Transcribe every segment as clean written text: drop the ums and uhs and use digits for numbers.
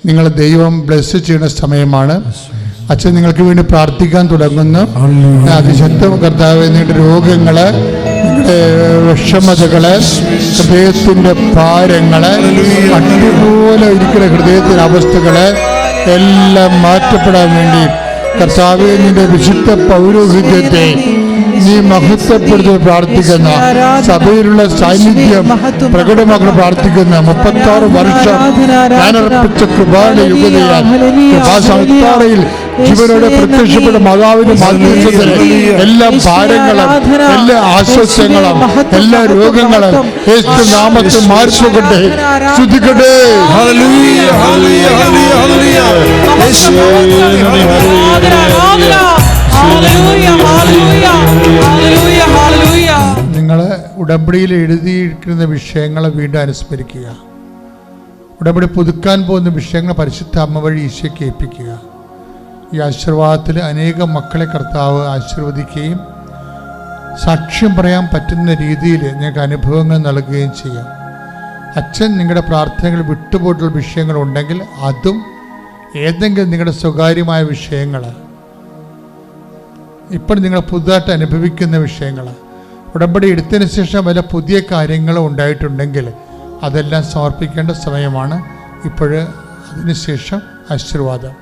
നിങ്ങൾ ദൈവം ബ്ലെസ് ചെയ്യുന്ന സമയമാണ്. അച്ഛൻ നിങ്ങൾക്ക് വേണ്ടി പ്രാർത്ഥിക്കാൻ തുടങ്ങുന്നു. അതിശക്തം കർത്താവ്, നിങ്ങളുടെ രോഗങ്ങള്, നിങ്ങളുടെ വിഷമതകള്, ഹൃദയത്തിന്റെ ഭാരങ്ങള്, അട്ടുപോലെ ഇരിക്കുന്ന ഹൃദയത്തിന്റെ അവസ്ഥകള് എല്ലാം മാറ്റപ്പെടാൻ വേണ്ടി കർത്താവേ, നിന്റെ വിശുദ്ധ പൗരോഹിത്യത്തെ നീ മഹത്വപ്പെടുത്തി പ്രാർത്ഥിക്കുന്ന, സഭയിലുള്ള സാന്നിധ്യം പ്രകടമാക്കി പ്രാർത്ഥിക്കുന്ന 36 വർഷം ഞാൻ അർപ്പിച്ച കൃപാന്റെ യുഗതയാൽ കൃപാസംസ്ഥാനയിൽ ജീവനോടെ പ്രത്യക്ഷപ്പെട്ട മാതാവിന്റെ മാധ്യസ്ഥത്തിൽ എല്ലാ ഭാരങ്ങളും, എല്ലാ ആശ്വാസങ്ങളും, എല്ലാ രോഗങ്ങളും യേശു നാമത്തിൽ മാറിപ്പോകട്ടെ. സ്തുതിക്കട്ടെ. നിങ്ങൾ ഉടമ്പടിയിൽ എഴുതിയിരിക്കുന്ന വിഷയങ്ങളെ വീണ്ടും അനുസ്മരിക്കുക. ഉടമ്പടി പുതുക്കാൻ പോകുന്ന വിഷയങ്ങൾ പരിശുദ്ധ അമ്മ വഴി ഈശോയ്ക്ക് ഏൽപ്പിക്കുക. ഈ ആശീർവാദത്തിൽ അനേകം മക്കളെ കർത്താവ് ആശീർവദിക്കുകയും സാക്ഷ്യം പറയാൻ പറ്റുന്ന രീതിയിൽ നിങ്ങൾക്ക് അനുഭവങ്ങൾ നൽകുകയും ചെയ്യാം. അച്ഛൻ നിങ്ങളുടെ പ്രാർത്ഥനകൾ വിട്ടുപോയിട്ടുള്ള വിഷയങ്ങളുണ്ടെങ്കിൽ അതും, ഏതെങ്കിലും നിങ്ങളുടെ സ്വകാര്യമായ വിഷയങ്ങൾ, ഇപ്പോൾ നിങ്ങൾ പുതുതായിട്ട് അനുഭവിക്കുന്ന വിഷയങ്ങൾ, ഉടമ്പടി എടുത്തതിന് ശേഷം വല്ല പുതിയ കാര്യങ്ങൾ ഉണ്ടായിട്ടുണ്ടെങ്കിൽ അതെല്ലാം സമർപ്പിക്കേണ്ട സമയമാണ് ഇപ്പോൾ. അതിനുശേഷം ആശീർവാദം.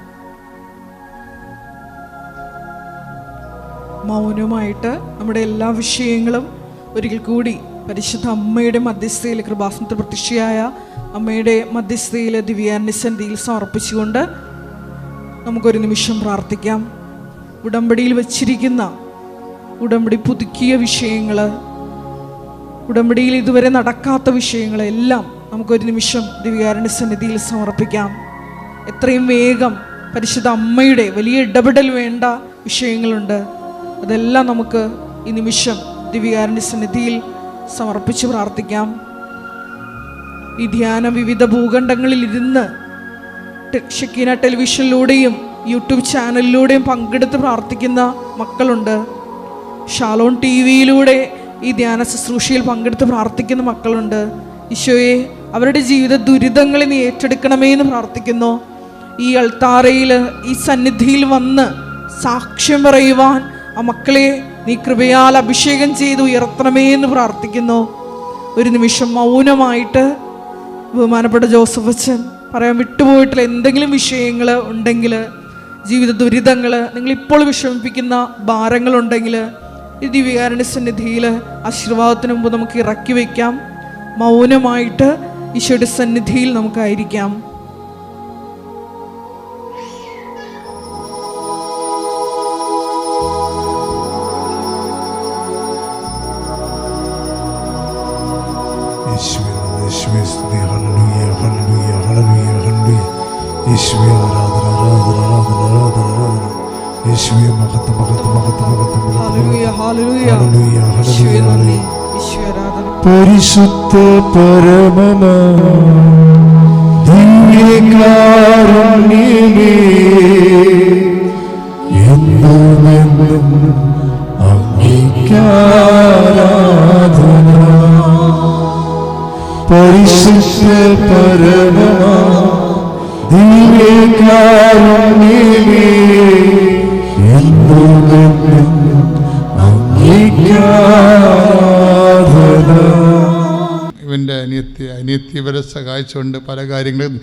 മൗനമായിട്ട് നമ്മുടെ എല്ലാ വിഷയങ്ങളും ഒരിക്കൽ കൂടി പരിശുദ്ധ അമ്മയുടെ മധ്യസ്ഥയിൽ, കൃപാസനത്തിൽ പ്രത്യക്ഷയായ അമ്മയുടെ മധ്യസ്ഥയിൽ ദിവ്യാന്യസന്നിധിയിൽ സമർപ്പിച്ചുകൊണ്ട് നമുക്കൊരു നിമിഷം പ്രാർത്ഥിക്കാം. ഉടമ്പടിയിൽ വച്ചിരിക്കുന്ന, ഉടമ്പടി പുതുക്കിയ വിഷയങ്ങൾ, ഉടമ്പടിയിൽ ഇതുവരെ നടക്കാത്ത വിഷയങ്ങളെല്ലാം നമുക്കൊരു നിമിഷം ദിവ്യാന്യസന്നിധിയിൽ സമർപ്പിക്കാം. എത്രയും വേഗം പരിശുദ്ധ അമ്മയുടെ വലിയ ഇടപെടൽ വേണ്ട വിഷയങ്ങളുണ്ട്. അതെല്ലാം നമുക്ക് ഈ നിമിഷം ദിവ്യകാരുണ്യസന്നിധിയിൽ സമർപ്പിച്ച് പ്രാർത്ഥിക്കാം. ഈ ധ്യാനം വിവിധ ഭൂഖണ്ഡങ്ങളിൽ ഇരുന്ന് ഷക്കീന ടെലിവിഷനിലൂടെയും യൂട്യൂബ് ചാനലിലൂടെയും പങ്കെടുത്ത് പ്രാർത്ഥിക്കുന്ന മക്കളുണ്ട്. ഷാലോൺ TV-യിലൂടെ ഈ ധ്യാന ശുശ്രൂഷയിൽ പങ്കെടുത്ത് പ്രാർത്ഥിക്കുന്ന മക്കളുണ്ട്. ഈശോയെ, അവരുടെ ജീവിത ദുരിതങ്ങളെ നീ ഏറ്റെടുക്കണമേ എന്ന് പ്രാർത്ഥിക്കുന്നു. ഈ അൾത്താരയിൽ, ഈ സന്നിധിയിൽ വന്ന് സാക്ഷ്യം പറയുവാൻ ആ മക്കളെ നീ കൃപയാൽ അഭിഷേകം ചെയ്ത് ഉയർത്തണമേ എന്ന് പ്രാർത്ഥിക്കുന്നു. ഒരു നിമിഷം മൗനമായിട്ട് ബഹുമാനപ്പെട്ട ജോസഫ് അച്ഛൻ പറയാൻ വിട്ടുപോയിട്ടുള്ള എന്തെങ്കിലും വിഷയങ്ങൾ ഉണ്ടെങ്കിൽ, ജീവിത ദുരിതങ്ങൾ, നിങ്ങളിപ്പോൾ വിഷമിപ്പിക്കുന്ന ഭാരങ്ങളുണ്ടെങ്കിൽ ഈ ദിവ്യകാരുണ്യ സന്നിധിയിൽ ആശീർവാദത്തിന് മുമ്പ് നമുക്ക് ഇറക്കി വയ്ക്കാം. മൗനമായിട്ട് ഈശോയുടെ സന്നിധിയിൽ നമുക്കായിരിക്കാം. പരിശുദ്ധ പരമമാ ദിവ്യകാരുണ്യമേ, എന്നുമെന്നും അങ്ങേക്കാരാധന. പരിശുദ്ധ പരമമാ ദിവ്യകാരുണ്യമേ, എന്നുമെന്നും അങ്ങേക്കാരാധന. ഇവൻ്റെ അനിയത്തി ഇവരെ സഹായിച്ചുകൊണ്ട് പല കാര്യങ്ങളും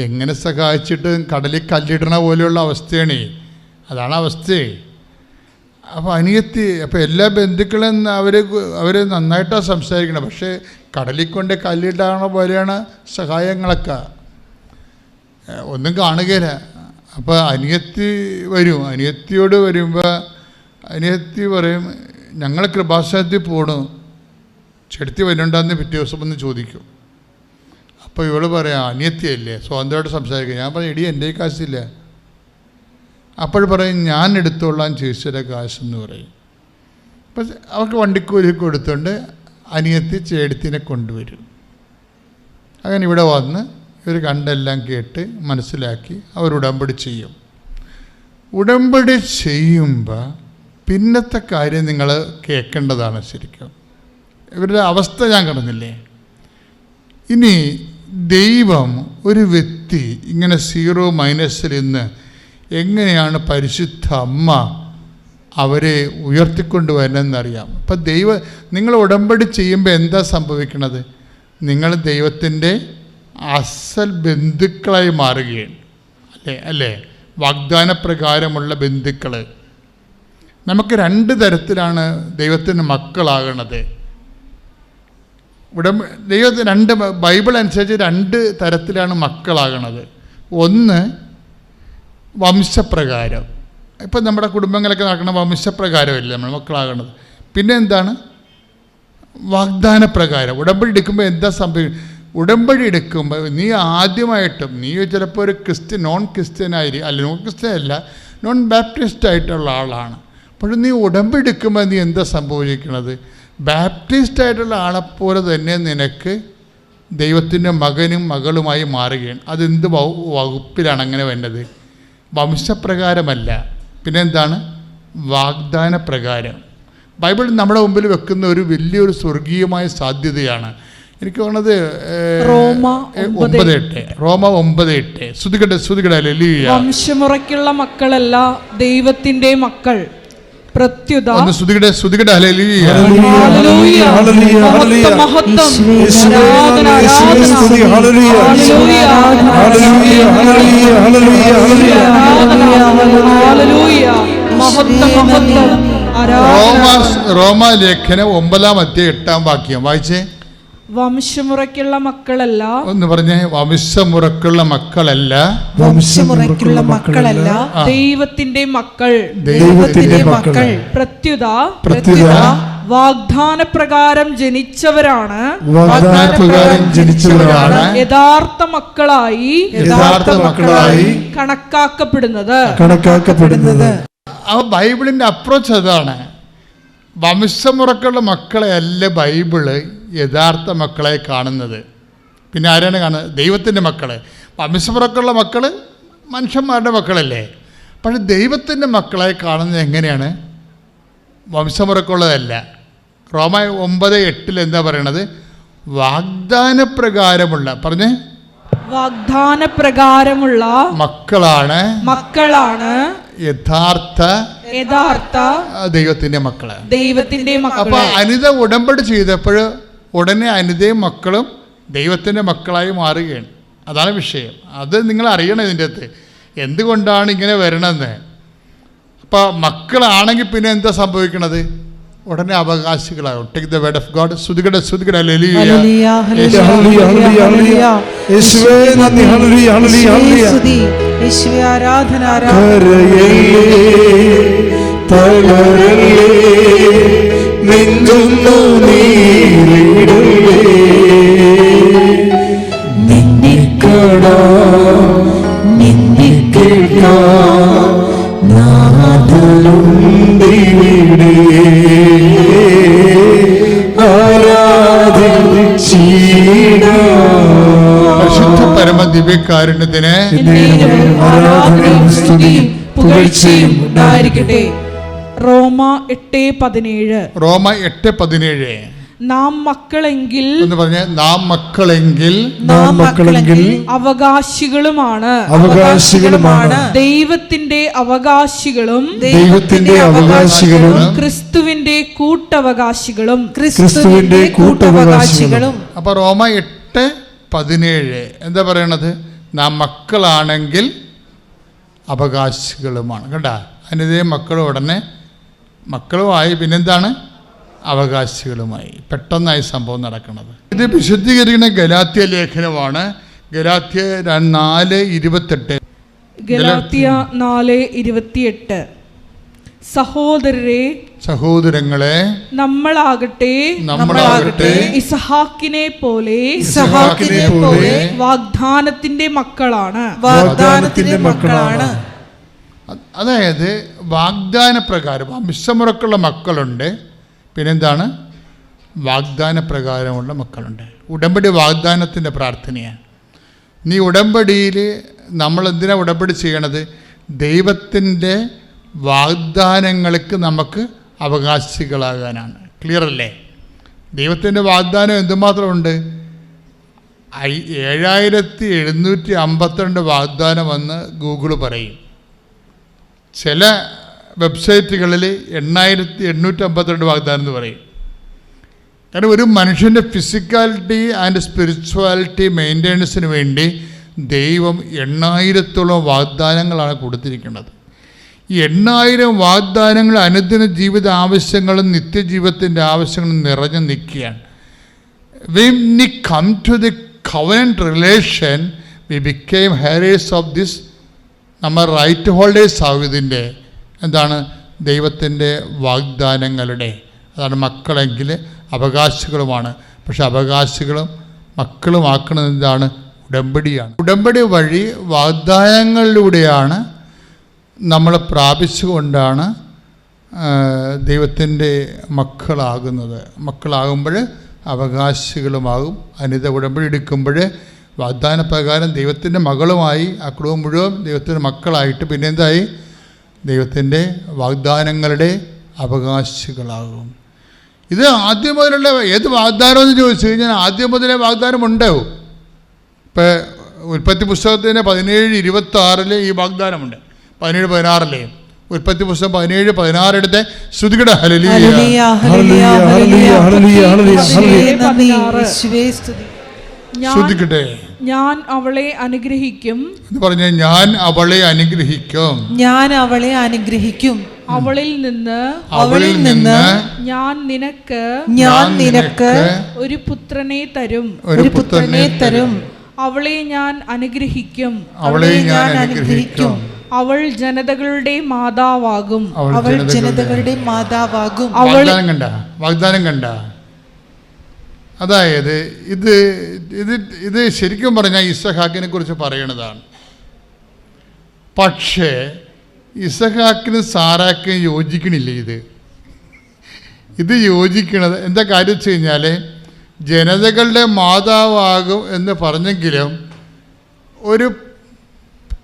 എങ്ങനെ സഹായിച്ചിട്ട് കടലിൽ കല്ലിടണ പോലെയുള്ള അവസ്ഥയാണ്. അതാണ് അവസ്ഥ. അപ്പോൾ അനിയത്തി, അപ്പോൾ എല്ലാ ബന്ധുക്കളും അവർ നന്നായിട്ടാണ് സംസാരിക്കണം. പക്ഷേ കടലിൽ കൊണ്ട് കല്ലിടണ പോലെയാണ് സഹായങ്ങളൊക്കെ, ഒന്നും കാണുകയില്ല. അപ്പോൾ അനിയത്തി വരും. അനിയത്തിയോട് വരുമ്പോൾ അനിയത്തി പറയും, ഞങ്ങൾ കൃപാസനത്തിൽ പോകണു, ചെടുത്തി വരുന്നുണ്ടെന്ന് പിറ്റേ ദിവസം ഒന്ന് ചോദിക്കും. അപ്പോൾ ഇവള് പറയാം, അനിയത്തിയല്ലേ, സ്വന്തമായിട്ട് സംസാരിക്കുക. ഞാൻ പറയും, എടി എൻ്റെ കാശില്ല. അപ്പോൾ പറയും, ഞാൻ എടുത്തോളാം ചേച്ചിയുടെ കാശെന്ന് പറയും. അപ്പം അവർക്ക് വണ്ടിക്കൂലി കൊടുത്തുകൊണ്ട് അനിയത്തി ചേടത്തിനെ കൊണ്ടുവരും. അങ്ങനെ ഇവിടെ വന്ന് ഇവർ കണ്ടെല്ലാം കേട്ട് മനസ്സിലാക്കി അവർ ഉടമ്പടി ചെയ്യും. ഉടമ്പടി ചെയ്യുമ്പോൾ പിന്നത്തെ കാര്യം നിങ്ങൾ കേൾക്കേണ്ടതാണ്. ശരിക്കും ഇവരുടെ അവസ്ഥ ഞാൻ കാണുന്നില്ലേ? ഇനി ദൈവം ഒരു വ്യക്തി വ്യക്തി ഇങ്ങനെ 0 നിന്ന് എങ്ങനെയാണ് പരിശുദ്ധ അമ്മ അവരെ ഉയർത്തിക്കൊണ്ടുവരണമെന്നറിയാം. ഇപ്പം നിങ്ങൾ ഉടമ്പടി ചെയ്യുമ്പോൾ എന്താ സംഭവിക്കണത്? നിങ്ങൾ ദൈവത്തിൻ്റെ അസൽ ബന്ധുക്കളായി മാറുകയാണ്. അല്ലേ? വാഗ്ദാനപ്രകാരമുള്ള ബന്ധുക്കൾ. നമുക്ക് 2 തരത്തിലാണ് ദൈവത്തിൻ്റെ മക്കളാകണത്. ദൈവത്തിന് ബൈബിൾ അനുസരിച്ച് 2 തരത്തിലാണ് മക്കളാകണത്. ഒന്ന് വംശപ്രകാരം. ഇപ്പം നമ്മുടെ കുടുംബങ്ങളൊക്കെ നടക്കുന്ന വംശപ്രകാരമല്ലേ നമ്മൾ മക്കളാകണത്. പിന്നെ എന്താണ്? വാഗ്ദാനപ്രകാരം. ഉടമ്പടി എടുക്കുമ്പോൾ എന്താ സംഭവിക്കുന്നത്? ഉടമ്പടി എടുക്കുമ്പോൾ നീ ആദ്യമായിട്ടും നീ ചിലപ്പോൾ ഒരു നോൺ ക്രിസ്ത്യൻ അല്ല നോൺ ക്രിസ്ത്യൻ അല്ല, നോൺ ബാപ്റ്റിസ്റ്റ് ആയിട്ടുള്ള ആളാണ്. പക്ഷെ നീ ഉടമ്പടി എടുക്കുമ്പോൾ നീ എന്താ സംഭവിക്കുന്നത്? ബാപ്റ്റിസ്റ്റ് ആയിട്ടുള്ള ആളെപ്പോലെ തന്നെ നിനക്ക് ദൈവത്തിൻ്റെ മകനും മകളുമായി മാറുകയാണ്. അതെന്ത് വകുപ്പിലാണ് അങ്ങനെ വേണ്ടത്? വംശപ്രകാരമല്ല. പിന്നെ എന്താണ്? വാഗ്ദാനപ്രകാരം. ബൈബിൾ നമ്മുടെ മുമ്പിൽ വെക്കുന്ന ഒരു വലിയൊരു സ്വർഗീയമായ സാധ്യതയാണ്. എനിക്ക് തോന്നുന്നത് റോമ 9:8 ശ്രുതികട വംശമുറയ്ക്കുള്ള മക്കളല്ല ദൈവത്തിന്റെ മക്കൾ, പ്രത്യുത ശ്രുതികട ഹല്ലേലൂയ. റോമാലേഖനം 9:8 വായിച്ചേ. വംശമുറയ്ക്കുള്ള മക്കളല്ല. ഒന്ന് പറഞ്ഞേ. വംശമുറക്കുള്ള മക്കളല്ല. വംശമുറയ്ക്കുള്ള മക്കളല്ല ദൈവത്തിന്റെ മക്കൾ. ദൈവത്തിന്റെ മക്കൾ. പ്രത്യുത വാഗ്ദാനപ്രകാരം ജനിച്ചവരാണ്. യഥാർത്ഥ മക്കളായി കണക്കാക്കപ്പെടുന്നത്. ബൈബിളിന്റെ അപ്രോച്ച് അതാണ്. വംശമുറക്കുള്ള മക്കളെ അല്ല ബൈബിള് യഥാർത്ഥ മക്കളെ കാണുന്നത്. പിന്നെ ആരാണ് കാണുന്നത്? ദൈവത്തിൻ്റെ മക്കളെ. വംശമുറക്കുള്ള മക്കൾ മനുഷ്യന്മാരുടെ മക്കളല്ലേ. പക്ഷെ ദൈവത്തിൻ്റെ മക്കളെ കാണുന്നത് എങ്ങനെയാണ്? വംശമുറക്കുള്ളതല്ല. റോമ 9:8 എന്താ പറയണത്? വാഗ്ദാനപ്രകാരമുള്ള പറഞ്ഞേ. വാഗ്ദാനപ്രകാരമുള്ള മക്കളാണ് യഥാർത്ഥ ദൈവത്തിന്റെ മക്കള്. അപ്പൊ അനിത ഉടമ്പടി ചെയ്തപ്പോൾ ഉടനെ അനിതയും മക്കളും ദൈവത്തിന്റെ മക്കളായി മാറുകയാണ്. അതാണ് വിഷയം. അത് നിങ്ങൾ അറിയണം. ഇതിൻ്റെ അകത്ത് എന്തുകൊണ്ടാണ് ഇങ്ങനെ വരണമെന്ന്. അപ്പൊ മക്കളാണെങ്കിൽ പിന്നെ എന്താ സംഭവിക്കണത്? ഉടനെ അവകാശികളാകും. Take the word of God. ശ്രുതികട ഹല്ലേലൂയ. യേശുവേ നന്ദി. ഹല്ലേലൂയ ഹല്ലേലൂയ. യേശുവേ ആരാധന. തളരല്ലേ നെഞ്ചൊന്നു നീരിടലേ നിന്നെ കാണാൻ നിന്നെ കേൾക്കാൻ നാഥനുണ്ടിവിടെ പരിശുദ്ധ പരമ ദിവ്യകാരുണ്യത്തിന് പുകഴ്ചയും ഉണ്ടായിരിക്കട്ടെ. റോമ 8:17 നാം മക്കളെങ്കിൽ എന്ന് പറഞ്ഞ നാം മക്കളെങ്കിൽ അവകാശികളുമാണ് ദൈവത്തിന്റെ അവകാശികളും ക്രിസ്തുവിന്റെ കൂട്ടവകാശികളും. അപ്പൊ റോമ 8:17 എന്താ പറയണത്? നാം മക്കളാണെങ്കിൽ അവകാശികളുമാണ്. കേട്ടാ, അതിൻ്റെ മക്കളും ഉടനെ മക്കളുമായി പിന്നെന്താണ്? അവകാശികളുമായി. പെട്ടെന്നായി സംഭവം നടക്കുന്നത്. ഇത് വിശുദ്ധീകരിക്കുന്ന ഗലാത്യ ലേഖനമാണ്. ഗലാത്യ 4:28 സഹോദരങ്ങളെ നമ്മളാകട്ടെ ഇസഹാക്കിനെ പോലെ വാഗ്ദാനത്തിന്റെ മക്കളാണ്. അതായത് വാഗ്ദാനപ്രകാരം വംശമുറക്കുള്ള മക്കളുണ്ട്. പിന്നെന്താണ്? വാഗ്ദാനപ്രകാരമുള്ള മക്കളുണ്ട്. ഉടമ്പടി വാഗ്ദാനത്തിൻ്റെ പ്രാർത്ഥനയാണ്. നീ ഉടമ്പടിയിൽ നമ്മൾ എന്തിനാണ് ഉടമ്പടി ചെയ്യണത്? ദൈവത്തിൻ്റെ വാഗ്ദാനങ്ങൾക്ക് നമുക്ക് അവകാശികളാകാനാണ്. ക്ലിയർ അല്ലേ? ദൈവത്തിൻ്റെ വാഗ്ദാനം എന്തുമാത്രമുണ്ട്? 7752 വാഗ്ദാനമെന്ന് ഗൂഗിൾ പറയും. ചില വെബ്സൈറ്റുകളിൽ 8852 വാഗ്ദാനം എന്ന് പറയും. കാരണം ഒരു മനുഷ്യൻ്റെ ഫിസിക്കാലിറ്റി ആൻഡ് സ്പിരിച്വാലിറ്റി മെയിൻ്റെനൻസിന് വേണ്ടി ദൈവം 8000-ഓളം വാഗ്ദാനങ്ങളാണ് കൊടുത്തിരിക്കുന്നത്. ഈ 8000 വാഗ്ദാനങ്ങൾ അനുദിന ജീവിത ആവശ്യങ്ങളും നിത്യജീവിതത്തിൻ്റെ ആവശ്യങ്ങളും നിറഞ്ഞു നിൽക്കുകയാണ്. When we come to the covenant relation, we became heirs of this. നമ്മൾ റൈറ്റ് ഹോൾഡേഴ്സ് ആവും ഇതിൻ്റെ എന്താണ് ദൈവത്തിൻ്റെ വാഗ്ദാനങ്ങളുടെ. അതാണ് മക്കളെങ്കിൽ അവകാശികളുമാണ്. പക്ഷെ അവകാശികളും മക്കളുമാക്കുന്നത് എന്താണ്? ഉടമ്പടിയാണ്. ഉടമ്പടി വഴി വാഗ്ദാനങ്ങളിലൂടെയാണ് നമ്മൾ പ്രാപിച്ചുകൊണ്ടാണ് ദൈവത്തിൻ്റെ മക്കളാകുന്നത്. മക്കളാകുമ്പോൾ അവകാശികളുമാകും. അനിത ഉടമ്പടി എടുക്കുമ്പോൾ വാഗ്ദാന പ്രകാരം ദൈവത്തിൻ്റെ മകളുമായി ആ കുടുംബം മുഴുവൻ ദൈവത്തിൻ്റെ മക്കളായിട്ട് പിന്നെ എന്തായി? ദൈവത്തിൻ്റെ വാഗ്ദാനങ്ങളുടെ അവകാശികളാകും. ഇത് ആദ്യം മുതലുള്ള ഏത് വാഗ്ദാനം എന്ന് ചോദിച്ചു കഴിഞ്ഞാൽ ആദ്യം മുതലേ വാഗ്ദാനം ഉണ്ടാവും. ഇപ്പോൾ ഉൽപ്പത്തി പുസ്തകത്തിൻ്റെ 17:26 ഈ വാഗ്ദാനമുണ്ട്. 17:16 ഉൽപ്പത്തി പുസ്തകം 17:16 എടുത്ത് ശ്രുതികട ഹല്ലേലൂയ ശ്രുതികട്ടെ. ഞാൻ അവളെ അനുഗ്രഹിക്കും എന്ന് പറഞ്ഞ ഞാൻ അവളെ അനുഗ്രഹിക്കും. ഞാൻ അവളെ അനുഗ്രഹിക്കും. അവളിൽ നിന്ന് ഞാൻ നിനക്ക് ഒരു പുത്രനെ തരും. അവളെ ഞാൻ അനുഗ്രഹിക്കും. അവൾ ജനതകളുടെ മാതാവാകും. വാഗ്ദാനം കണ്ട. അതായത് ഇത് ഇത് ഇത് ശരിക്കും പറഞ്ഞാൽ ഇസഹാക്കിനെ കുറിച്ച് പറയണതാണ്. പക്ഷേ ഇസഹാക്കിനും സാറാക്കിനും യോജിക്കണില്ല. ഇത് യോജിക്കണത് എന്താ കാര്യം വെച്ച് കഴിഞ്ഞാൽ ജനതകളുടെ മാതാവാകും എന്ന് പറഞ്ഞെങ്കിലും ഒരു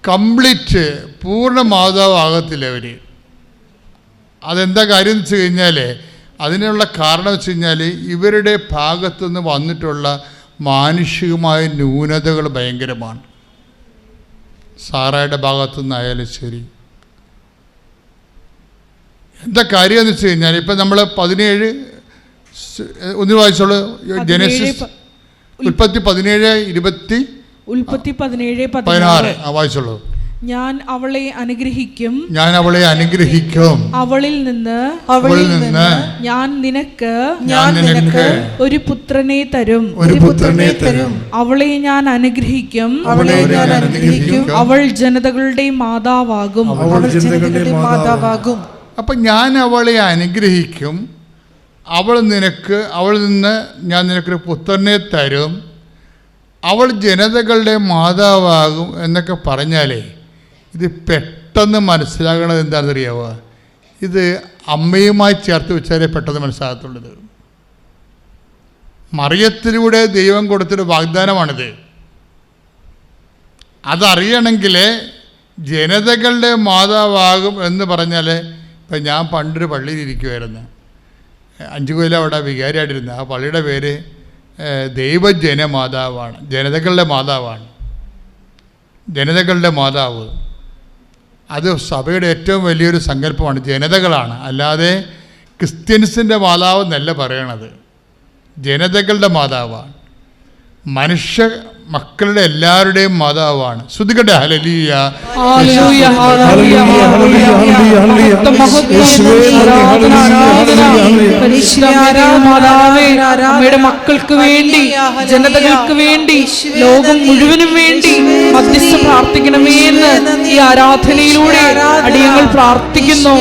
കംപ്ലീറ്റ് പൂർണ്ണ മാതാവാകത്തില്ല അവർ. അതെന്താ കാര്യം എന്ന് വെച്ച് കഴിഞ്ഞാൽ അതിനുള്ള കാരണം വെച്ച് കഴിഞ്ഞാൽ ഇവരുടെ ഭാഗത്തുനിന്ന് വന്നിട്ടുള്ള മാനുഷികമായ ന്യൂനതകൾ ഭയങ്കരമാണ്. സാറയുടെ ഭാഗത്തുനിന്നായാലും ശരി. എന്താ കാര്യം എന്ന് വെച്ച് കഴിഞ്ഞാൽ ഇപ്പം നമ്മൾ 17 ഒന്ന് വായിച്ചോളൂ. ജനസിസ് ഉൽപ്പത്തി 17:16 വായിച്ചോളൂ. ഞാൻ അവളെ അനുഗ്രഹിക്കും. അവളിൽ നിന്ന് ഞാൻ നിനക്ക് ഒരു പുത്രനെ തരും. അവളെ ഞാൻ അനുഗ്രഹിക്കും. അവൾ ജനതകളുടെ മാതാവാകും. അപ്പം ഞാൻ അവളെ അനുഗ്രഹിക്കും. അവളിൽ നിന്ന് ഞാൻ നിനക്കൊരു പുത്രനെ തരും. അവൾ ജനതകളുടെ മാതാവാകും എന്നൊക്കെ പറഞ്ഞാലേ ഇത് പെട്ടെന്ന് മനസ്സിലാകണത് എന്താണെന്നറിയാവുക? ഇത് അമ്മയുമായി ചേർത്ത് വെച്ചാലേ പെട്ടെന്ന് മനസ്സിലാകത്തുള്ളത്. മറിയത്തിലൂടെ ദൈവം കൊടുത്തൊരു വാഗ്ദാനമാണിത്. അതറിയണമെങ്കിൽ ജനതകളുടെ മാതാവാകും എന്ന് പറഞ്ഞാൽ ഇപ്പം ഞാൻ പണ്ടൊരു പള്ളിയിലിരിക്കുമായിരുന്നു. 5 കൊല്ലം അവിടെ വികാരിയായിട്ടിരുന്നു. ആ പള്ളിയുടെ പേര് ദൈവജനമാതാവാണ്. ജനതകളുടെ മാതാവ്. അത് സഭയുടെ ഏറ്റവും വലിയൊരു സങ്കല്പമാണ്. ജനതകളാണ്, അല്ലാതെ ക്രിസ്ത്യൻസിൻ്റെ മാതാവ് എന്നല്ല പറയണത്. ജനതകളുടെ മാതാവാണ്. മനുഷ്യ മക്കളുടെ എല്ലാവരുടെയും മാതാവാണ്. ശ്രുതികട്ടെ ഹല്ലേലൂയ. അമ്മയുടെ മക്കൾക്ക് വേണ്ടി, ജനതകൾക്ക് വേണ്ടി, ലോകം മുഴുവനും വേണ്ടി മധ്യസ്ഥ പ്രാർത്ഥിക്കണമേ എന്ന് ഈ ആരാധനയിലൂടെ അടിയങ്ങൾ പ്രാർത്ഥിക്കുന്നു.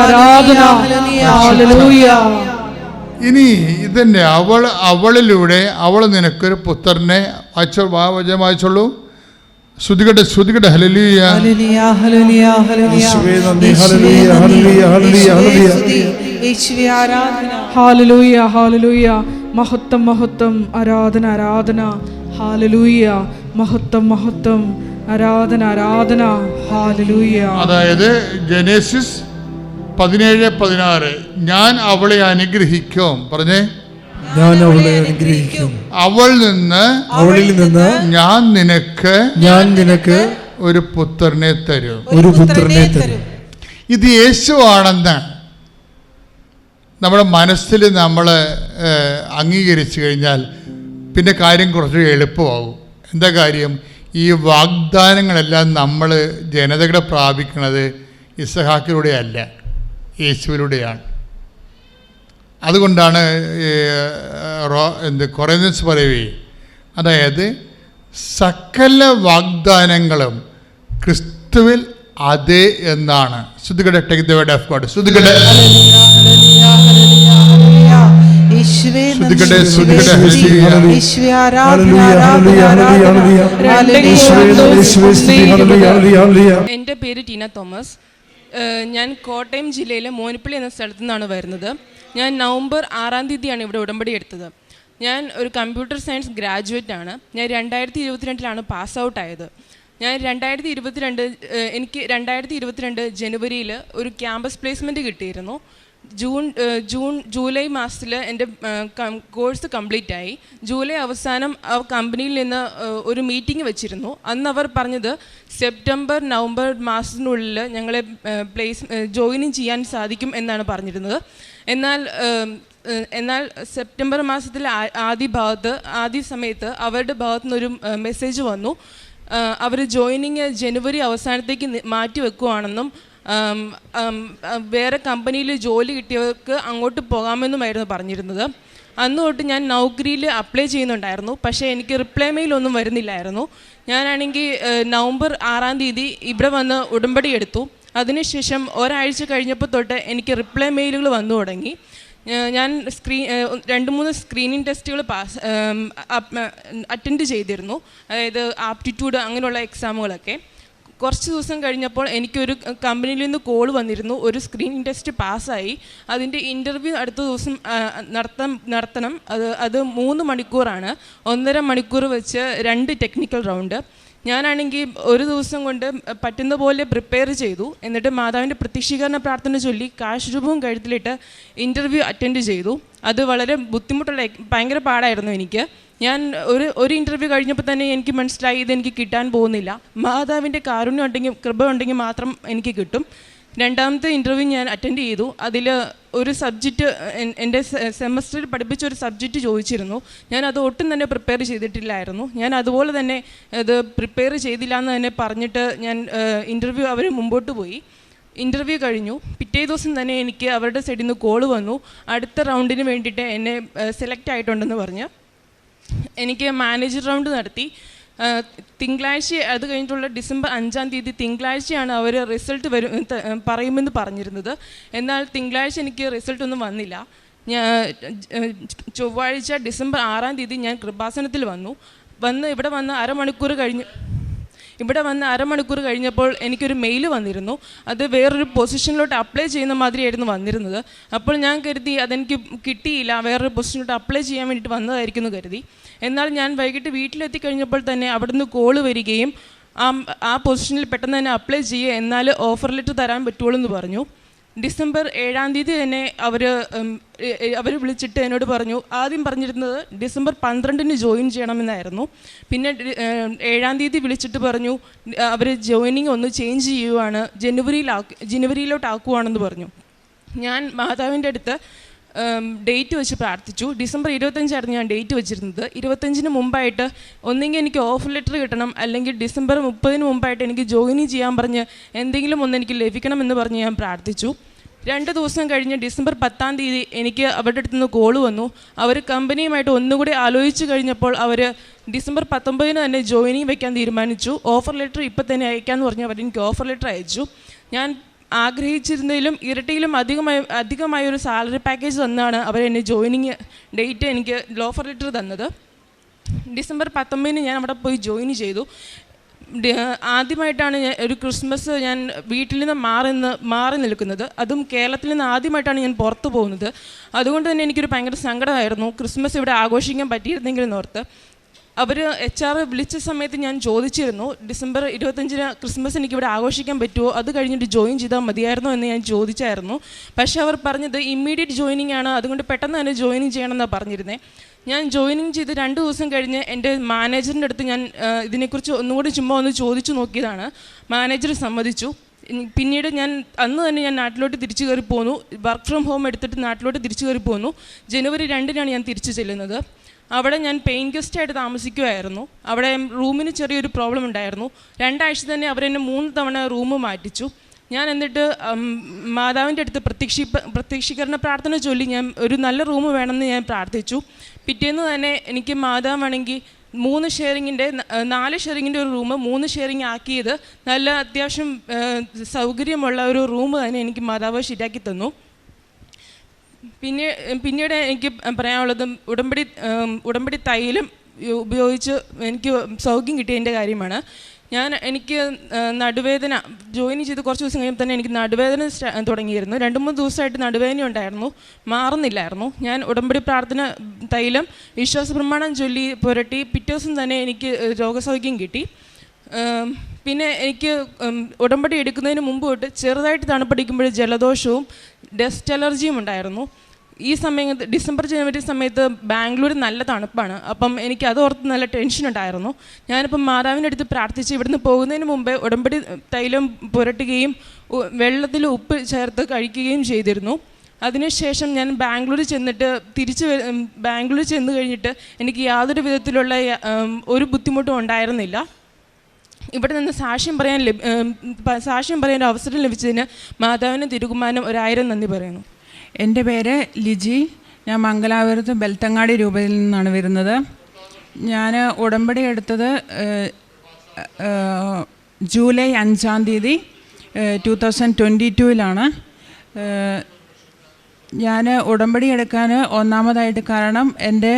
ആരാധന. ഹല്ലേലൂയ. ഇനി ഇതന്നെ അവളിലൂടെ അവൾ നിനക്കൊരു പുത്രനെ വായിച്ചോളൂ. ശ്രുതികട്ടെ ഹല്ലേലൂയ. Hallelujah hallelujah. മഹത്വം മഹത്വം. ആരാധന ആരാധന. ഹല്ലേലൂയ. മഹത്വം മഹത്വം. ആരാധന ആരാധന. ഹല്ലേലൂയ. അതായത് ജനസിസ് 17:16 ഞാൻ അവളെ അനുഗ്രഹിക്കും. പറഞ്ഞേ, ഞാൻ അവളെ അനുഗ്രഹിക്കും. അവളിൽ നിന്ന് ഞാൻ നിനക്ക് ഒരു പുത്രനെ തരും. ഇത് യേശുവാണെന്ന് നമ്മുടെ മനസ്സിൽ നമ്മൾ അംഗീകരിച്ചു കഴിഞ്ഞാൽ പിന്നെ കാര്യം കുറച്ച് എളുപ്പമാകും. എന്താ കാര്യം? ഈ വാഗ്ദാനങ്ങളെല്ലാം നമ്മൾ ജനതകളെ പ്രാപിക്കുന്നത് ഇസഹാക്കിലൂടെ അല്ല, യേശുവിലൂടെയാണ്. അതുകൊണ്ടാണ് കൊറിന്ത്യൻസ് പറയുകയെ, അതായത് സകല വാഗ്ദാനങ്ങളും ക്രിസ്തുവിൽ അതെ എന്നാണ്. ശ്രുതികടെ take the word of God. ശ്രുതികടെ എൻ്റെ പേര് ടീന തോമസ്. ഞാൻ കോട്ടയം ജില്ലയിലെ മോനിപ്പള്ളി എന്ന സ്ഥലത്തു നിന്നാണ് വരുന്നത്. ഞാൻ നവംബർ 6-ാം തീയതിയാണ് ഇവിടെ ഉടമ്പടി എടുത്തത്. ഞാൻ ഒരു കമ്പ്യൂട്ടർ സയൻസ് ഗ്രാജുവേറ്റ് ആണ്. ഞാൻ 2022 പാസ് ഔട്ട് ആയത്. ഞാൻ 2022 ജനുവരിയിൽ ഒരു ക്യാമ്പസ് പ്ലേസ്മെൻറ്റ് കിട്ടിയിരുന്നു. ജൂലൈ മാസത്തിൽ എൻ്റെ കോഴ്സ് കംപ്ലീറ്റ് ആയി. ജൂലൈ അവസാനം ആ കമ്പനിയിൽ നിന്ന് ഒരു മീറ്റിംഗ് വെച്ചിരുന്നു. അന്ന് അവർ പറഞ്ഞത് സെപ്റ്റംബർ നവംബർ മാസത്തിനുള്ളിൽ ഞങ്ങളെ ജോയിനിങ് ചെയ്യാൻ സാധിക്കും എന്നാണ് പറഞ്ഞിരുന്നത്. എന്നാൽ സെപ്റ്റംബർ മാസത്തിലെ ആദ്യ സമയത്ത് അവരുടെ ഭാഗത്തു നിന്നൊരു മെസ്സേജ് വന്നു. അവർ ജോയിനിങ് ജനുവരി അവസാനത്തേക്ക് മാറ്റി വെക്കുകയാണെന്നും വേറെ കമ്പനിയിൽ ജോലി കിട്ടിയവർക്ക് അങ്ങോട്ട് പോകാമെന്നുമായിരുന്നു പറഞ്ഞിരുന്നത്. അന്ന് തൊട്ട് ഞാൻ നൗകരിയിൽ അപ്ലൈ ചെയ്യുന്നുണ്ടായിരുന്നു. പക്ഷേ എനിക്ക് റിപ്ലൈ മെയിലൊന്നും വരുന്നില്ലായിരുന്നു. ഞാനാണെങ്കിൽ നവംബർ 6-ാം തീയതി ഇവിടെ വന്ന് ഉടമ്പടി എടുത്തു. അതിനുശേഷം ഒരാഴ്ച കഴിഞ്ഞപ്പോൾ തൊട്ട് എനിക്ക് റിപ്ലൈ മെയിലുകൾ വന്നു തുടങ്ങി. ഞാൻ 2-3 സ്ക്രീനിങ് ടെസ്റ്റുകൾ അറ്റൻഡ് ചെയ്തിരുന്നു. അതായത് ആപ്റ്റിറ്റ്യൂഡ് അങ്ങനെയുള്ള എക്സാമുകളൊക്കെ. കുറച്ച് ദിവസം കഴിഞ്ഞപ്പോൾ എനിക്കൊരു കമ്പനിയിൽ നിന്ന് കോൾ വന്നിരുന്നു. ഒരു സ്ക്രീനിങ് ടെസ്റ്റ് പാസ്സായി, അതിൻ്റെ ഇൻ്റർവ്യൂ അടുത്ത ദിവസം നടത്തണം. അത് 3 മണിക്കൂറാണ്. 1.5 മണിക്കൂർ വെച്ച് 2 ടെക്നിക്കൽ റൗണ്ട്. ഞാനാണെങ്കിൽ ഒരു ദിവസം കൊണ്ട് പറ്റുന്ന പോലെ പ്രിപ്പയർ ചെയ്തു. എന്നിട്ട് മാതാവിൻ്റെ പ്രത്യക്ഷീകരണ പ്രാർത്ഥന ചൊല്ലി കാശ് രൂപവും കഴുത്തിലിട്ട് ഇൻ്റർവ്യൂ അറ്റൻഡ് ചെയ്തു. അത് വളരെ ബുദ്ധിമുട്ടുള്ള ഭയങ്കര പാടായിരുന്നു എനിക്ക്. ഞാൻ ഒരു ഇൻ്റർവ്യൂ കഴിഞ്ഞപ്പോൾ തന്നെ എനിക്ക് മനസ്സിലായി ഇതെനിക്ക് കിട്ടാൻ പോകുന്നില്ല. മാതാവിൻ്റെ കാരുണ്യം ഉണ്ടെങ്കിൽ, കൃപ ഉണ്ടെങ്കിൽ മാത്രം എനിക്ക് കിട്ടും. 2ാമത്തെ ഇൻ്റർവ്യൂ ഞാൻ അറ്റൻഡ് ചെയ്തു. അതിൽ ഒരു സബ്ജക്റ്റ്, എൻ്റെ സെമസ്റ്ററിൽ പഠിപ്പിച്ച ഒരു സബ്ജക്റ്റ് ചോദിച്ചിരുന്നു. ഞാനത് ഒട്ടും തന്നെ പ്രിപ്പയർ ചെയ്തിട്ടില്ലായിരുന്നു. ഞാൻ അതുപോലെ തന്നെ അത് പ്രിപ്പയർ ചെയ്തില്ല എന്ന് തന്നെ പറഞ്ഞിട്ട് ഞാൻ ഇൻ്റർവ്യൂ അവർ മുമ്പോട്ട് പോയി. ഇൻ്റർവ്യൂ കഴിഞ്ഞു. പിറ്റേ ദിവസം തന്നെ എനിക്ക് അവരുടെ സൈഡിൽ നിന്ന് കോൾ വന്നു. അടുത്ത റൗണ്ടിന് വേണ്ടിയിട്ട് എന്നെ സെലക്ട് ആയിട്ടുണ്ടെന്ന് പറഞ്ഞ് എനിക്ക് മാനേജർ റൗണ്ട് നടത്തി. തിങ്കളാഴ്ച, അത് കഴിഞ്ഞിട്ടുള്ള ഡിസംബർ 5-ാം തീയതി തിങ്കളാഴ്ചയാണ് അവർ റിസൾട്ട് പറയുമെന്ന് പറഞ്ഞിരുന്നത്. എന്നാൽ തിങ്കളാഴ്ച എനിക്ക് റിസൾട്ടൊന്നും വന്നില്ല. ചൊവ്വാഴ്ച ഡിസംബർ 6-ാം തീയതി ഞാൻ കൃപാസനത്തിൽ ഇവിടെ വന്ന് അരമണിക്കൂർ കഴിഞ്ഞപ്പോൾ എനിക്കൊരു മെയിൽ വന്നിരുന്നു. അത് വേറൊരു പൊസിഷനിലോട്ട് അപ്ലൈ ചെയ്യുന്ന മാതിരിയായിരുന്നു വന്നിരുന്നത്. അപ്പോൾ ഞാൻ കരുതി അതെനിക്ക് കിട്ടിയില്ല, വേറൊരു പൊസിഷനിലോട്ട് അപ്ലൈ ചെയ്യാൻ വേണ്ടിയിട്ട് വന്നതായിരിക്കും എന്ന് കരുതി. എന്നാൽ ഞാൻ വൈകിട്ട് വീട്ടിലെത്തി കഴിഞ്ഞപ്പോൾ തന്നെ അവിടുന്ന് കോൾ വരികയും ആ പൊസിഷനിൽ പെട്ടെന്ന് തന്നെ അപ്ലൈ ചെയ്യുക, എന്നാൽ ഓഫർ ലെറ്റർ തരാൻ പറ്റുള്ളൂ എന്ന് പറഞ്ഞു. ഡിസംബർ 7-ാം തീയതി തന്നെ അവർ വിളിച്ചിട്ട് എന്നോട് പറഞ്ഞു, ആദ്യം പറഞ്ഞിരുന്നത് ഡിസംബർ 12-ന് ജോയിൻ ചെയ്യണമെന്നായിരുന്നു. പിന്നെ 7-ാം തീയതി വിളിച്ചിട്ട് പറഞ്ഞു അവർ ജോയിനിങ് ഒന്ന് ചേഞ്ച് ചെയ്യുവാണ്, ജനുവരിയിലോട്ട് ആക്കുവാണെന്ന് പറഞ്ഞു. ഞാൻ മാതാവിൻ്റെ അടുത്ത് ഡേറ്റ് വെച്ച് പ്രാർത്ഥിച്ചു. ഡിസംബർ 25 ഞാൻ ഡേറ്റ് വെച്ചിരുന്നത്. 25-ന് മുമ്പായിട്ട് ഒന്നെങ്കിൽ എനിക്ക് ഓഫർ ലെറ്റർ കിട്ടണം, അല്ലെങ്കിൽ ഡിസംബർ 30-ന് മുമ്പായിട്ട് എനിക്ക് ജോയിനിങ് ചെയ്യാൻ പറഞ്ഞ് എന്തെങ്കിലും ഒന്ന് എനിക്ക് ലഭിക്കണമെന്ന് പറഞ്ഞ് ഞാൻ പ്രാർത്ഥിച്ചു. 2 ദിവസം കഴിഞ്ഞ് ഡിസംബർ 10-ാം തീയതി എനിക്ക് അവരുടെ അടുത്ത് നിന്ന് കോൾ വന്നു. അവർ കമ്പനിയുമായിട്ട് ഒന്നുകൂടി ആലോചിച്ച് കഴിഞ്ഞപ്പോൾ അവർ ഡിസംബർ 19-ന് തന്നെ ജോയിനിങ് വയ്ക്കാൻ തീരുമാനിച്ചു. ഓഫർ ലെറ്റർ ഇപ്പം തന്നെ അയക്കാമെന്ന് പറഞ്ഞ് അവർ എനിക്ക് ഓഫർ ലെറ്റർ അയച്ചു. ഞാൻ ആഗ്രഹിച്ചിരുന്നതിലും ഇരട്ടിയിലും അധികമായ ഒരു സാലറി പാക്കേജ് തന്നാണ് അവരെന്നെ ജോയിനിങ് ഡേറ്റ് എനിക്ക് ഓഫർ ലെറ്റർ തന്നത്. ഡിസംബർ 19-ന് ഞാൻ അവിടെ പോയി ജോയിൻ ചെയ്തു. ആദ്യമായിട്ടാണ് ഒരു ക്രിസ്മസ് ഞാൻ വീട്ടിൽ നിന്ന് മാറി നിൽക്കുന്നത്. അതും കേരളത്തിൽ നിന്ന് ആദ്യമായിട്ടാണ് ഞാൻ പുറത്ത് പോകുന്നത്. അതുകൊണ്ട് തന്നെ എനിക്കൊരു ഭയങ്കര സങ്കടമായിരുന്നു. ക്രിസ്മസ് ഇവിടെ ആഘോഷിക്കാൻ പറ്റിയിരുന്നെങ്കിൽ എന്നോർത്ത്. അവർ HR വിളിച്ച സമയത്ത് ഞാൻ ചോദിച്ചിരുന്നു, ഡിസംബർ 25 ക്രിസ്മസ് എനിക്കിവിടെ ആഘോഷിക്കാൻ പറ്റുമോ, അത് കഴിഞ്ഞിട്ട് ജോയിൻ ചെയ്താൽ മതിയായിരുന്നോ എന്ന് ഞാൻ ചോദിച്ചായിരുന്നു. പക്ഷേ അവർ പറഞ്ഞത് ഇമ്മീഡിയറ്റ് ജോയിനിങ് ആണ്, അതുകൊണ്ട് പെട്ടെന്ന് തന്നെ ജോയിനിങ് ചെയ്യണമെന്നാണ് പറഞ്ഞിരുന്നത്. ഞാൻ ജോയിനിങ് ചെയ്ത് 2 ദിവസം കഴിഞ്ഞ് എൻ്റെ മാനേജറിൻ്റെ അടുത്ത് ഞാൻ ഇതിനെക്കുറിച്ച് ഒന്നുകൂടി ചുമ്മാ ഒന്ന് ചോദിച്ചു നോക്കിയതാണ്. മാനേജർ സമ്മതിച്ചു. പിന്നീട് ഞാൻ അന്ന് തന്നെ ഞാൻ നാട്ടിലോട്ട് തിരിച്ചു കയറി പോന്നു. വർക്ക് ഫ്രം ഹോം എടുത്തിട്ട് നാട്ടിലോട്ട് തിരിച്ചു കയറി പോന്നു. ജനുവരി 2 ഞാൻ തിരിച്ചു ചെല്ലുന്നത്. അവിടെ ഞാൻ പെയിൻ ഗസ്റ്റായിട്ട് താമസിക്കുമായിരുന്നു. അവിടെ റൂമിന് ചെറിയൊരു പ്രോബ്ലം ഉണ്ടായിരുന്നു. 2 ആഴ്ച തന്നെ അവരെന്നെ 3 തവണ റൂം മാറ്റിച്ചു. ഞാൻ എന്നിട്ട് മാതാവിൻ്റെ അടുത്ത് പ്രത്യക്ഷീകരണ പ്രാർത്ഥന ചൊല്ലി ഞാൻ ഒരു നല്ല റൂം വേണമെന്ന് ഞാൻ പ്രാർത്ഥിച്ചു. പിറ്റേന്ന് തന്നെ എനിക്ക് മാതാവാണെങ്കിൽ 3 ഷെയറിങ്ങിൻ്റെ 4 ഷെയറിങ്ങിൻ്റെ ഒരു റൂം 3 ഷെയറിങ് ആക്കിയത് നല്ല അത്യാവശ്യം സൗകര്യമുള്ള ഒരു റൂം തന്നെ എനിക്ക് മാതാവ് ശരിയാക്കി തന്നു. പിന്നീട് എനിക്ക് പറയാനുള്ളത് ഉടമ്പടി തൈലം ഉപയോഗിച്ച് എനിക്ക് സൗഖ്യം കിട്ടിയതിൻ്റെ കാര്യമാണ്. എനിക്ക് നടുവേദന ജോയിൻ ചെയ്ത് കുറച്ച് ദിവസം കഴിയുമ്പോൾ തന്നെ എനിക്ക് നടുവേദന തുടങ്ങിയിരുന്നു. 2-3 ദിവസമായിട്ട് നടുവേദന ഉണ്ടായിരുന്നു, മാറുന്നില്ലായിരുന്നു. ഞാൻ ഉടമ്പടി പ്രാർത്ഥന തൈലം വിശ്വാസ പ്രമാണം ചൊല്ലി പുരട്ടി പിറ്റേ ദിവസം തന്നെ എനിക്ക് രോഗസൗഖ്യം കിട്ടി. പിന്നെ എനിക്ക് ഉടമ്പടി എടുക്കുന്നതിന് മുമ്പ് തൊട്ട് ചെറുതായിട്ട് തണുപ്പടിക്കുമ്പോൾ ജലദോഷവും ഡസ്റ്റ് അലർജിയും ഉണ്ടായിരുന്നു. ഈ സമയത്ത് ഡിസംബർ ജനുവരി സമയത്ത് ബാംഗ്ലൂർ നല്ല തണുപ്പാണ്. അപ്പം എനിക്ക് അത് ഓർത്ത് നല്ല ടെൻഷൻ ഉണ്ടായിരുന്നു. ഞാനിപ്പം മാതാവിൻ്റെ അടുത്ത് പ്രാർത്ഥിച്ച് ഇവിടുന്ന് പോകുന്നതിന് മുമ്പേ ഉടമ്പടി തൈലം പുരട്ടുകയും വെള്ളത്തിൽ ഉപ്പ് ചേർത്ത് കഴിക്കുകയും ചെയ്തിരുന്നു. അതിനുശേഷം ഞാൻ ബാംഗ്ലൂരിൽ ചെന്ന് കഴിഞ്ഞിട്ട് എനിക്ക് യാതൊരു വിധത്തിലുള്ള ഒരു ബുദ്ധിമുട്ടും ഉണ്ടായിരുന്നില്ല. ഇവിടെ നിന്ന് സാക്ഷ്യം പറയാൻ അവസരം ലഭിച്ചതിന് മാതാവിനും തിരുകുമാരനും 1000 നന്ദി പറയുന്നു. എൻ്റെ പേര് ലിജി. ഞാൻ മംഗലാപുരത്ത് ബെൽത്തങ്ങാടി രൂപതയിൽ നിന്നാണ് വരുന്നത്. ഞാൻ ഉടമ്പടി എടുത്തത് ജൂലൈ 5 2022 ഞാൻ ഉടമ്പടി എടുക്കാൻ ഒന്നാമതായിട്ട് കാരണം എൻ്റെ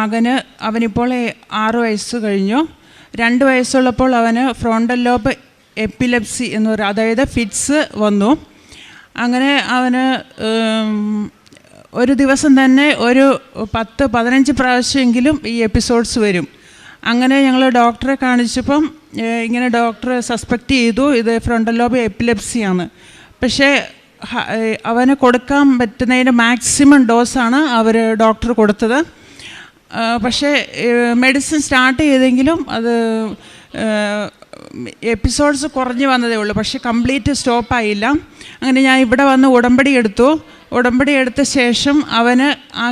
മകന് അവനിപ്പോൾ 6 വയസ്സ് കഴിഞ്ഞു. 2 വയസ്സുള്ളപ്പോൾ അവന് ഫ്രോണ്ടൽ ലോബ് എപ്പിലെപ്സി എന്ന് പറയുക, അതായത് ഫിറ്റ്സ് വന്നു. അങ്ങനെ അവന് ഒരു ദിവസം തന്നെ ഒരു 10-15 പ്രാവശ്യമെങ്കിലും ഈ എപ്പിസോഡ്സ് വരും. അങ്ങനെ ഞങ്ങൾ ഡോക്ടറെ കാണിച്ചപ്പം ഇങ്ങനെ ഡോക്ടർ സസ്പെക്റ്റ് ചെയ്തു ഇത് ഫ്രോണ്ടൽ ലോബ് എപ്പിലെപ്സിയാണ്. പക്ഷേ അവന് കൊടുക്കാൻ പറ്റുന്നതിൻ്റെ മാക്സിമം ഡോസാണ് അവർ ഡോക്ടർ കൊടുത്തത്. പക്ഷേ മെഡിസിൻ സ്റ്റാർട്ട് ചെയ്തെങ്കിലും അത് എപ്പിസോഡ്സ് കുറഞ്ഞു വന്നതേ ഉള്ളൂ, പക്ഷേ കംപ്ലീറ്റ് സ്റ്റോപ്പായില്ല. അങ്ങനെ ഞാൻ ഇവിടെ വന്ന് ഉടമ്പടി എടുത്ത ശേഷം അവന് ആ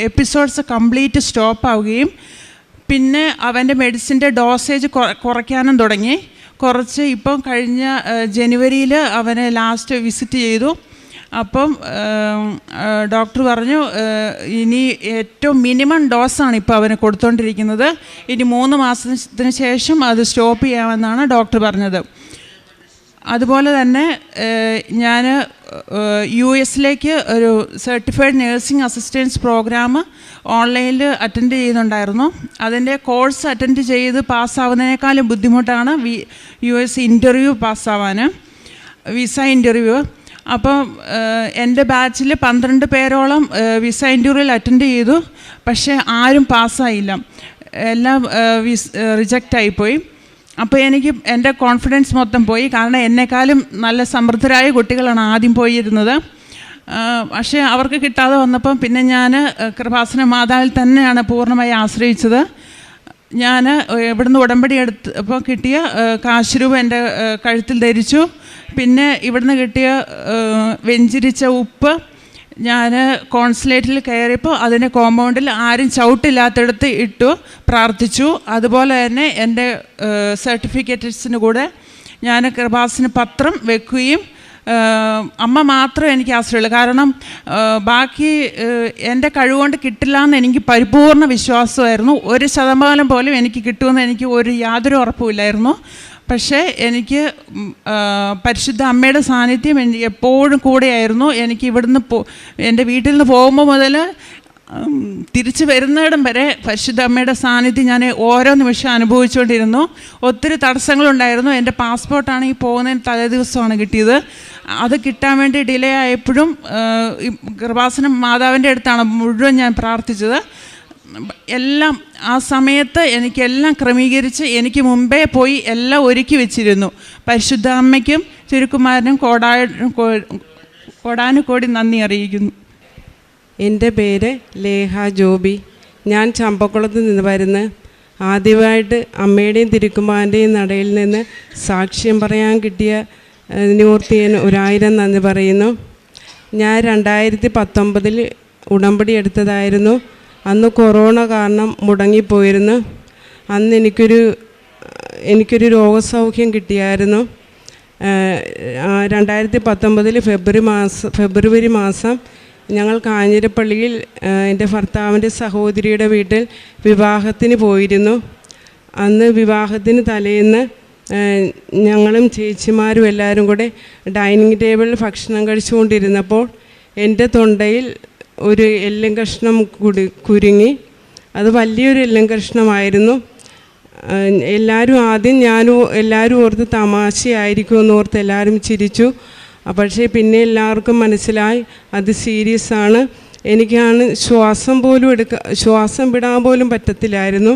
എപ്പിസോഡ്സ് കംപ്ലീറ്റ് സ്റ്റോപ്പാവുകയും പിന്നെ അവൻ്റെ മെഡിസിൻ്റെ ഡോസേജ് കുറയ്ക്കാനും തുടങ്ങി. ഇപ്പം കഴിഞ്ഞ ജനുവരിയിൽ അവനെ ലാസ്റ്റ് വിസിറ്റ് ചെയ്തു. അപ്പം ഡോക്ടർ പറഞ്ഞു ഇനി ഏറ്റവും മിനിമം ഡോസാണ് ഇപ്പോൾ അവന് കൊടുത്തുകൊണ്ടിരിക്കുന്നത്, ഇനി 3 മാസത്തിന് ശേഷം അത് സ്റ്റോപ്പ് ചെയ്യാമെന്നാണ് ഡോക്ടർ പറഞ്ഞത്. അതുപോലെ തന്നെ ഞാൻ US ഒരു സർട്ടിഫൈഡ് നേഴ്സിംഗ് അസിസ്റ്റൻസ് പ്രോഗ്രാം ഓൺലൈനിൽ അറ്റൻഡ് ചെയ്യുന്നുണ്ടായിരുന്നു. അതിൻ്റെ കോഴ്സ് അറ്റൻഡ് ചെയ്ത് പാസ്സാവുന്നതിനേക്കാളും ബുദ്ധിമുട്ടാണ് US ഇൻ്റർവ്യൂ പാസ്സാവാൻ, വിസ ഇൻ്റർവ്യൂ. അപ്പം എൻ്റെ ബാച്ചിൽ 12 പേരോളം വിസ ഇൻ്റർവ്യൂവിൽ അറ്റൻഡ് ചെയ്തു. പക്ഷേ ആരും പാസ്സായില്ല, എല്ലാം റിജക്റ്റായിപ്പോയി. അപ്പോൾ എനിക്ക് എൻ്റെ കോൺഫിഡൻസ് മൊത്തം പോയി. കാരണം എന്നെക്കാളും നല്ല സമൃദ്ധരായ കുട്ടികളാണ് ആദ്യം പോയിരുന്നത്. പക്ഷേ അവർക്ക് കിട്ടാതെ വന്നപ്പം പിന്നെ ഞാൻ കൃപാസന മാതാവിൽ തന്നെയാണ് പൂർണ്ണമായി ആശ്രയിച്ചത്. ഞാൻ ഇവിടുന്ന് ഉടമ്പടി എടുത്തപ്പോൾ കിട്ടിയ കാശ് രൂപ എൻ്റെ കഴുത്തിൽ ധരിച്ചു. പിന്നെ ഇവിടുന്ന് കിട്ടിയ വെഞ്ചിരിച്ച ഉപ്പ് ഞാൻ കോൺസുലേറ്റിൽ കയറിയപ്പോൾ അതിൻ്റെ കോമ്പൗണ്ടിൽ ആരും ചവിട്ടില്ലാത്തടത്ത് ഇട്ടു പ്രാർത്ഥിച്ചു. അതുപോലെ തന്നെ എൻ്റെ സർട്ടിഫിക്കറ്റ്സിന് കൂടെ ഞാൻ കൃപാസന പത്രം വെക്കുകയും അമ്മ മാത്രമേ എനിക്ക് ആശ്രയമുള്ളൂ. കാരണം ബാക്കി എൻ്റെ കഴിവുകൊണ്ട് കിട്ടില്ല എന്ന് എനിക്ക് പരിപൂർണ്ണ വിശ്വാസമായിരുന്നു. 1% പോലും എനിക്ക് കിട്ടുമെന്ന് എനിക്ക് യാതൊരു ഉറപ്പുമില്ലായിരുന്നു. പക്ഷേ എനിക്ക് പരിശുദ്ധ അമ്മയുടെ സാന്നിധ്യം എനിക്ക് എപ്പോഴും കൂടെയായിരുന്നു. എനിക്ക് ഇവിടുന്ന് എൻ്റെ വീട്ടിൽ നിന്ന് പോകുമ്പോൾ മുതൽ തിരിച്ചു വരുന്നിടം വരെ പരിശുദ്ധ അമ്മയുടെ സാന്നിധ്യം ഞാൻ ഓരോ നിമിഷം അനുഭവിച്ചുകൊണ്ടിരുന്നു. ഒത്തിരി തടസ്സങ്ങളുണ്ടായിരുന്നു. എൻ്റെ പാസ്പോർട്ടാണ് ഈ പോകുന്നതിന് തലേ ദിവസമാണ് കിട്ടിയത്. അത് കിട്ടാൻ വേണ്ടി ഡിലേ ആയപ്പോഴും കൃപാസനം മാതാവിൻ്റെ അടുത്താണ് മുഴുവൻ ഞാൻ പ്രാർത്ഥിച്ചത്. എല്ലാം ആ സമയത്ത് എനിക്കെല്ലാം ക്രമീകരിച്ച് എനിക്ക് മുമ്പേ പോയി എല്ലാം ഒരുക്കി വെച്ചിരുന്നു. പരിശുദ്ധ അമ്മയ്ക്കും തിരുക്കുമാരനും കോടാനുകോടി നന്ദി അറിയിക്കുന്നു. എൻ്റെ പേര് ലേഹ ജോബി. ഞാൻ ചമ്പക്കുളത്ത് നിന്ന് വരുന്ന ആദ്യമായിട്ട് അമ്മയുടെയും തിരുക്കുമാരൻ്റെയും നടയിൽ നിന്ന് സാക്ഷ്യം പറയാൻ കിട്ടിയ ഓർത്ത് ഞാൻ 1000 നന്ദി പറയുന്നു. ഞാൻ 2019 ഉടമ്പടി എടുത്തതായിരുന്നു. അന്ന് കൊറോണ കാരണം മുടങ്ങിപ്പോയിരുന്നു. അന്ന് എനിക്കൊരു രോഗസൗഖ്യം കിട്ടിയായിരുന്നു. 2019 ഫെബ്രുവരി മാസം ഞങ്ങൾ കാഞ്ഞിരപ്പള്ളിയിൽ എൻ്റെ ഭർത്താവിൻ്റെ സഹോദരിയുടെ വീട്ടിൽ വിവാഹത്തിന് പോയിരുന്നു. അന്ന് വിവാഹത്തിന് തലേന്ന് ഞങ്ങളും ചേച്ചിമാരും എല്ലാവരും കൂടെ ഡൈനിങ് ടേബിളിൽ ഭക്ഷണം കഴിച്ചുകൊണ്ടിരുന്നപ്പോൾ എൻ്റെ തൊണ്ടയിൽ ഒരു എല്ലും കഷ്ണം കുരുങ്ങി. അത് വലിയൊരു എല്ലും കഷ്ണമായിരുന്നു. എല്ലാവരും ഓർത്ത് തമാശയായിരിക്കുമെന്ന് ഓർത്ത് എല്ലാവരും ചിരിച്ചു. പക്ഷേ പിന്നെ എല്ലാവർക്കും മനസ്സിലായി അത് സീരിയസ് ആണ്. ശ്വാസം വിടാൻ പോലും പറ്റത്തില്ലായിരുന്നു.